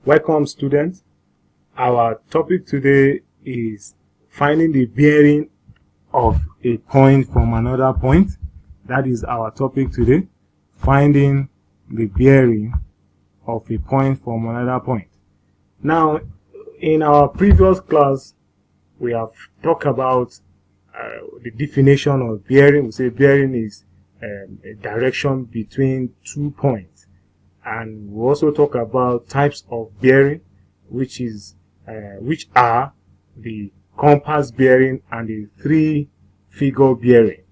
Welcome, students. Our topic today is finding the bearing of a point from another point. That is our topic today, finding the bearing of a point from another point. Now, in our previous class, we have talked about the definition of bearing. We say bearing is a direction between 2 points. And we also talk about types of bearing, which are the compass bearing and the 3-figure bearing.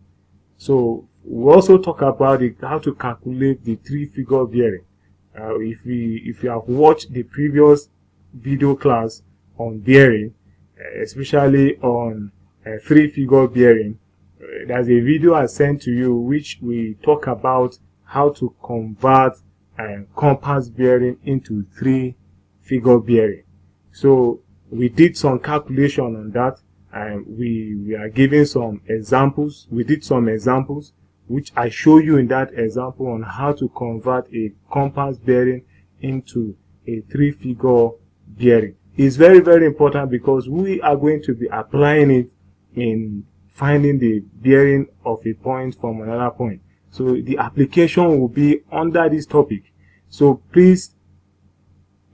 So we also talk about how to calculate the 3-figure bearing. If you have watched the previous video class on bearing, especially on 3-figure bearing, there's a video I sent to you which we talk about how to convert compass bearing into 3-figure bearing. So we did some calculation on that, and we are giving some examples. We did some examples which I show you in that example on how to convert a compass bearing into a 3-figure bearing. It's very, very important because we are going to be applying it in finding the bearing of a point from another point. So the application will be under this topic. So please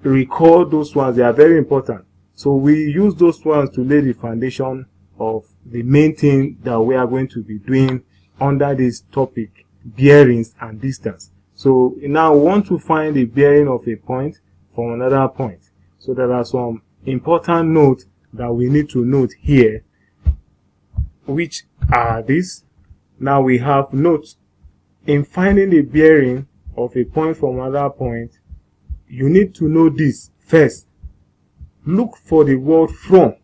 record those ones. They are very important. So we use those ones to lay the foundation of the main thing that we are going to be doing under this topic, bearings and distance. So now we want to find the bearing of a point from another point. So there are some important notes that we need to note here, which are these. Now we have notes. In finding the bearing of a point from another point, you need to know this first. Look for the word from.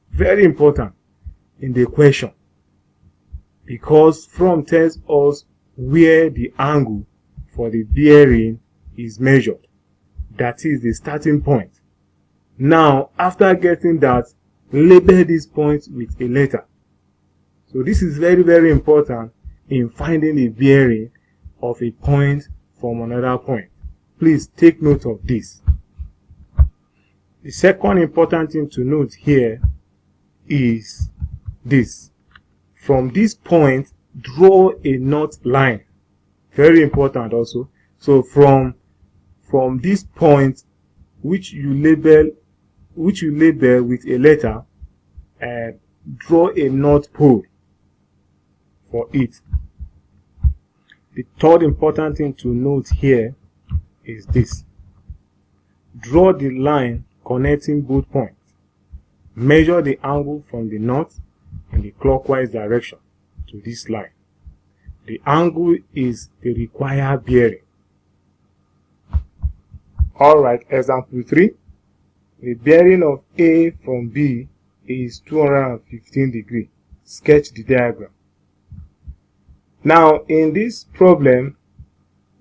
Very important in the question, because from tells us where the angle for the bearing is measured. That is the starting point. Now, after getting that, label this point with a letter. So this is very, very important in finding the bearing of a point from another point. Please take note of this. The second important thing to note here is this. From this point, draw a knot line. Very important also. So from this point, which you label with a letter, draw a knot pole for it. The third important thing to note here is this. Draw the line connecting both points. Measure the angle from the knot in the clockwise direction to this line. The angle is the required bearing. Alright, example 3. The bearing of A from B is 215 degrees. Sketch the diagram. Now, in this problem,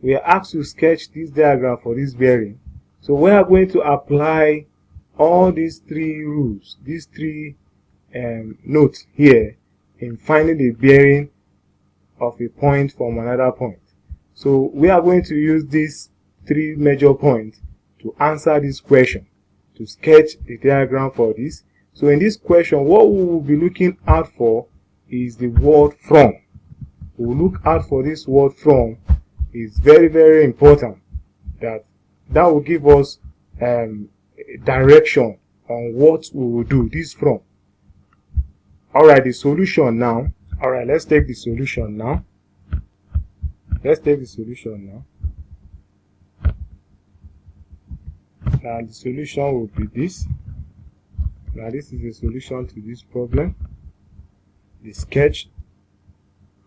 we are asked to sketch this diagram for this bearing. So we are going to apply all these 3 rules, these 3 notes here in finding the bearing of a point from another point. So we are going to use these 3 major points to answer this question, to sketch the diagram for this. So in this question, what we will be looking out for is the word from. We will look out for this word from. Is very, very important. That will give us direction on what we will do this from. Alright, the solution now. Alright, let's take the solution now. Now the solution will be this. Now this is the solution to this problem. The sketch.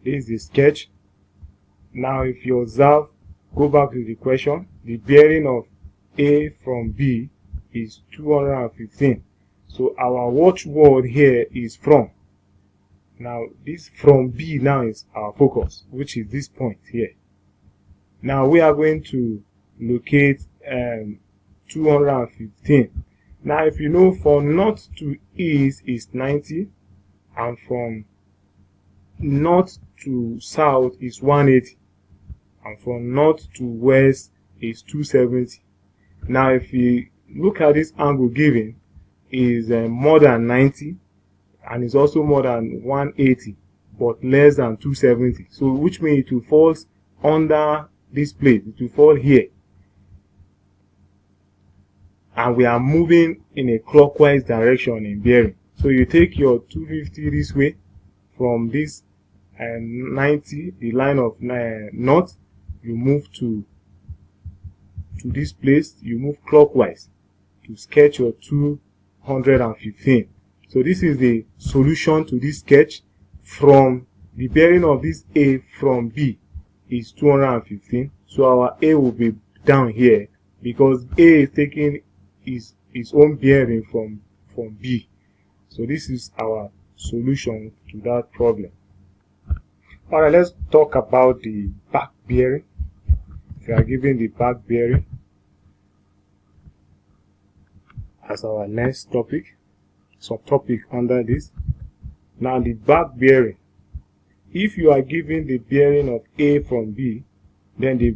This is the sketch. Now if you observe, go back to the question. The bearing of A from B is 215. So our watchword here is from. Now this from B now is our focus, which is this point here. Now we are going to locate 215. Now if you know, from north to east is 90, and from north to south is 180, and from north to west is 270. Now if we look at this angle given is more than 90, and it's also more than 180, but less than 270. So which means it will fall under this place. It will fall here. And we are moving in a clockwise direction in bearing. So you take your 250 this way from this 90, the line of north, you move to this place, you move clockwise to sketch your 215. So this is the solution to this sketch. From the bearing of this A from B is 215. So our A will be down here because A is taking its own bearing from B. So this is our solution to that problem. Alright, let's talk about the back bearing. If you are given the back bearing as our next topic, subtopic under this. Now the back bearing. If you are given the bearing of A from B, then the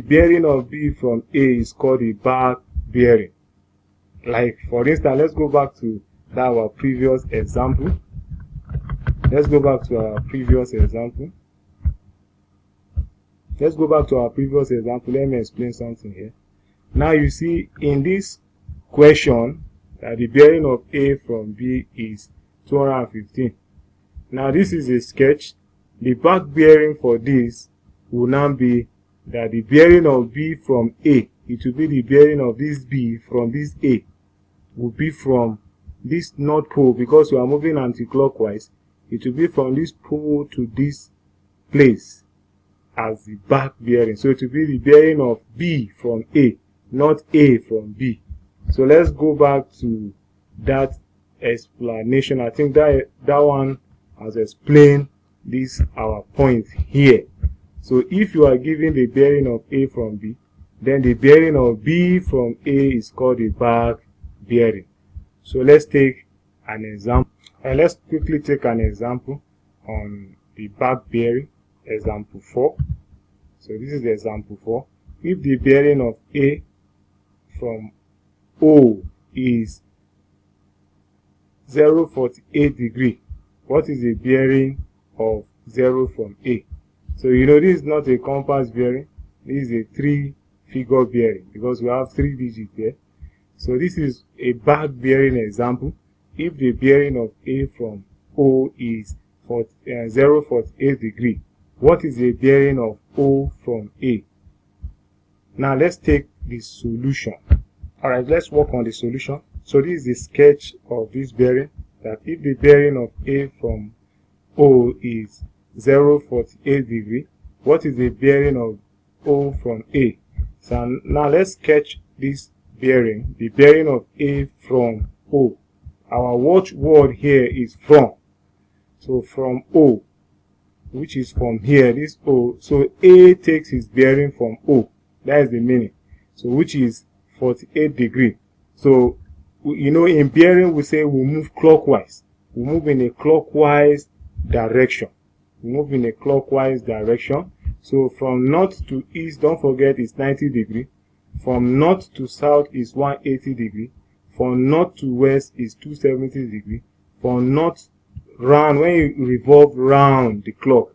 bearing of B from A is called the back bearing. Like for instance, let's go back to our previous example. Let me explain something here. Now you see in this question that the bearing of A from B is 215. Now this is a sketch. The back bearing for this will now be that the bearing of B from A, it will be the bearing of this B from this A, will be from this north pole, because we are moving anti-clockwise. It will be from this pole to this place as the back bearing. So it will be the bearing of B from A, not A from B. So let's go back to that explanation. I think that one has explained this our point here. So if you are given the bearing of A from B, then the bearing of B from A is called the back bearing. So let's take an example. And let's quickly take an example on the back bearing, example 4. So this is the example 4. If the bearing of A from O is 0.48 degree, what is the bearing of 0 from A? So you know this is not a compass bearing, this is a 3-figure bearing because we have 3 digits there. So this is a back bearing example. If the bearing of A from O is 0.48 degree, what is the bearing of O from A? Now let's take the solution. Alright, let's work on the solution. So this is the sketch of this bearing, that if the bearing of A from O is 0.48 degree, what is the bearing of O from A? So now let's sketch this bearing, the bearing of A from O. Our watchword here is from. So from O, which is from here, this O. So A takes its bearing from O. That is the meaning. So which is 48 degree. So you know in bearing we say we move clockwise. We move in a clockwise direction. So from north to east, don't forget, it's 90 degree. From north to south is 180 degree. From north to west is 270 degree. From north round, when you revolve round the clock,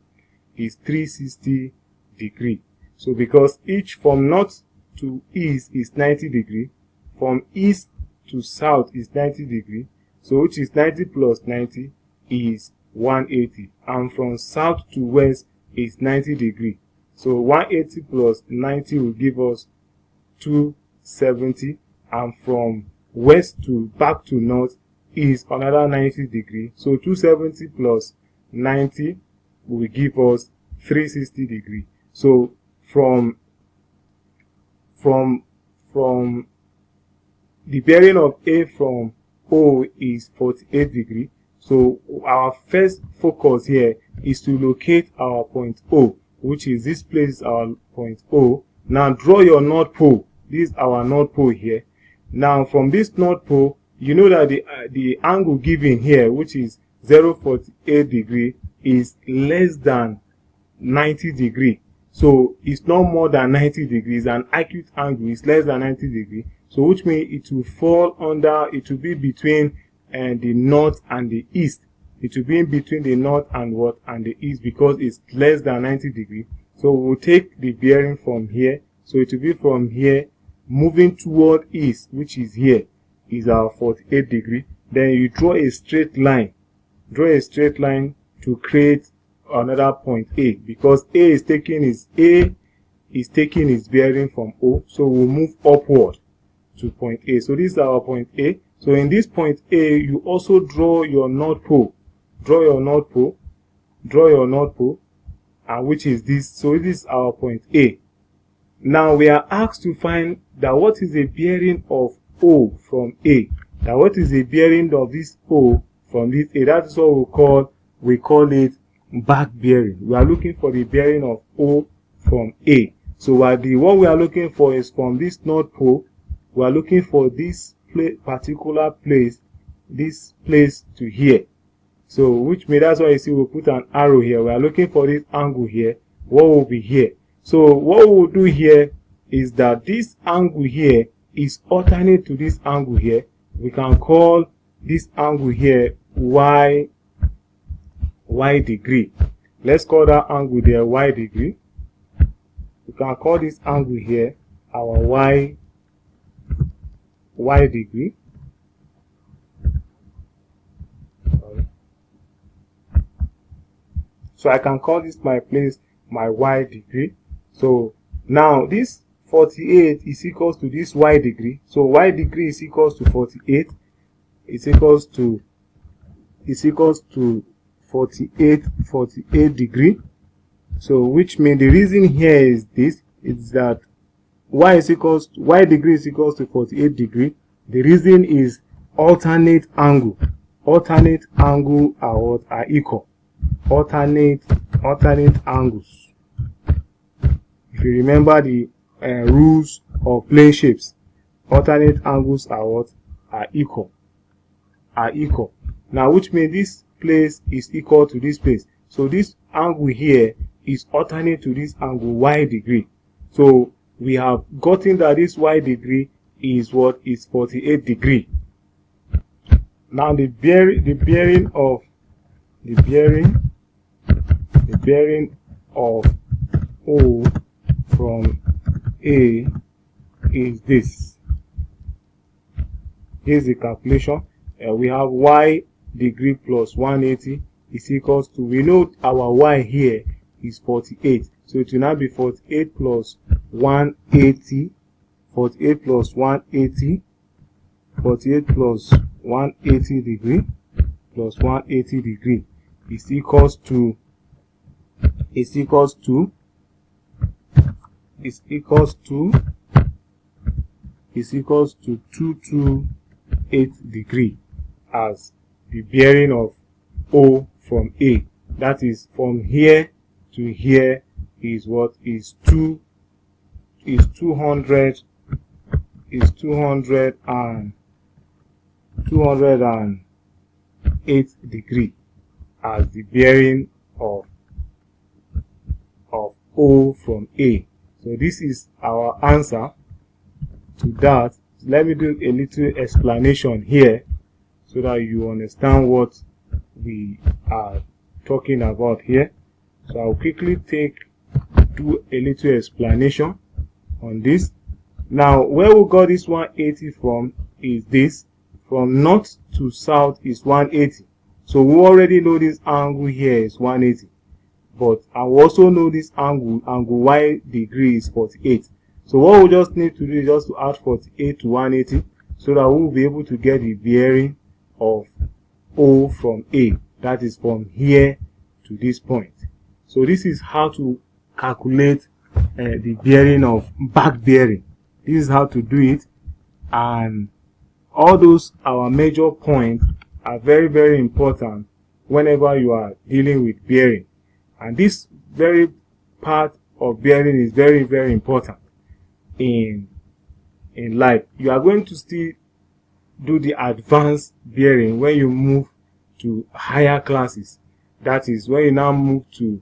is 360 degree. So because each from north to east is 90 degree, from east to south is 90 degree, so which is 90 plus 90 is 180, and from south to west is 90 degree. So 180 plus 90 will give us 270, and from west to back to north is another 90 degree. So 270 plus 90 will give us 360 degree. So from the bearing of A from O is 48 degree. So our first focus here is to locate our point O, which is this place, our point O. Now draw your north pole. This is our north pole here. Now from this north pole, you know that the angle given here, which is 0.48 degree, is less than 90 degree. So it's not more than 90 degrees, and acute angle is less than 90 degrees. So which means it will fall under, it will be between the north and the east. It will be in between the north and what and the east, because it's less than 90 degrees. So we'll take the bearing from here. So it will be from here moving toward east, which is here, is our 48 degree. Then you draw a straight line. Draw a straight line to create another point A, because A is taking its bearing from O. So we'll move upward to point A. So this is our point A. So in this point A, you also draw your north pole. Draw your north pole. Draw your north pole. And which is this. So this is our point A. Now we are asked to find that what is the bearing of O from A. That what is the bearing of this O from this A. That is what we call it back bearing. We are looking for the bearing of O from A. So what we are looking for is from this north pole. We are looking for this particular place, this place to here. So which means that's why you see we put an arrow here. We are looking for this angle here. What will be here? So what we will do here is that this angle here is alternate to this angle here. We can call this angle here y degree. Let's call that angle there y degree. We can call this angle here our y degree. So I can call this my place my y degree. So now this 48 is equals to this y degree. So y degree is equals to 48. It's equals to 48 degree. So which means the reason here is this, is that y degree is equals to 48 degree. The reason is alternate angle. Alternate angle are equal. Alternate angles. If you remember the rules of plane shapes, alternate angles are equal. Now which means this place is equal to this place. So this angle here is alternate to this angle y degree. So we have gotten that this y degree is what is 48 degree. Now the bearing of O from A is this. Here's the calculation. We have y degree plus 180 is equals to, we know our y here is 48. So it will now be 48 plus 180. 48 plus 180. 48 plus 180 degree plus 180 degree is equals to 228 degree as the bearing of O from A. That is from here to here is what is 208 degree as the bearing of O from A. So this is our answer to that. Let me do a little explanation here so that you understand what we are talking about here. So I'll quickly do a little explanation on this. Now where we got this 180 from is this. From north to south is 180. So we already know this angle here is 180. But I also know this angle y degree is 48. So what we just need to do is just to add 48 to 180 so that we will be able to get the bearing of O from A. That is from here to this point. So this is how to calculate the bearing of back bearing. This is how to do it, and all those our major points are very, very important whenever you are dealing with bearing. And this very part of bearing is very, very important in life. You are going to still do the advanced bearing when you move to higher classes. That is when you now move to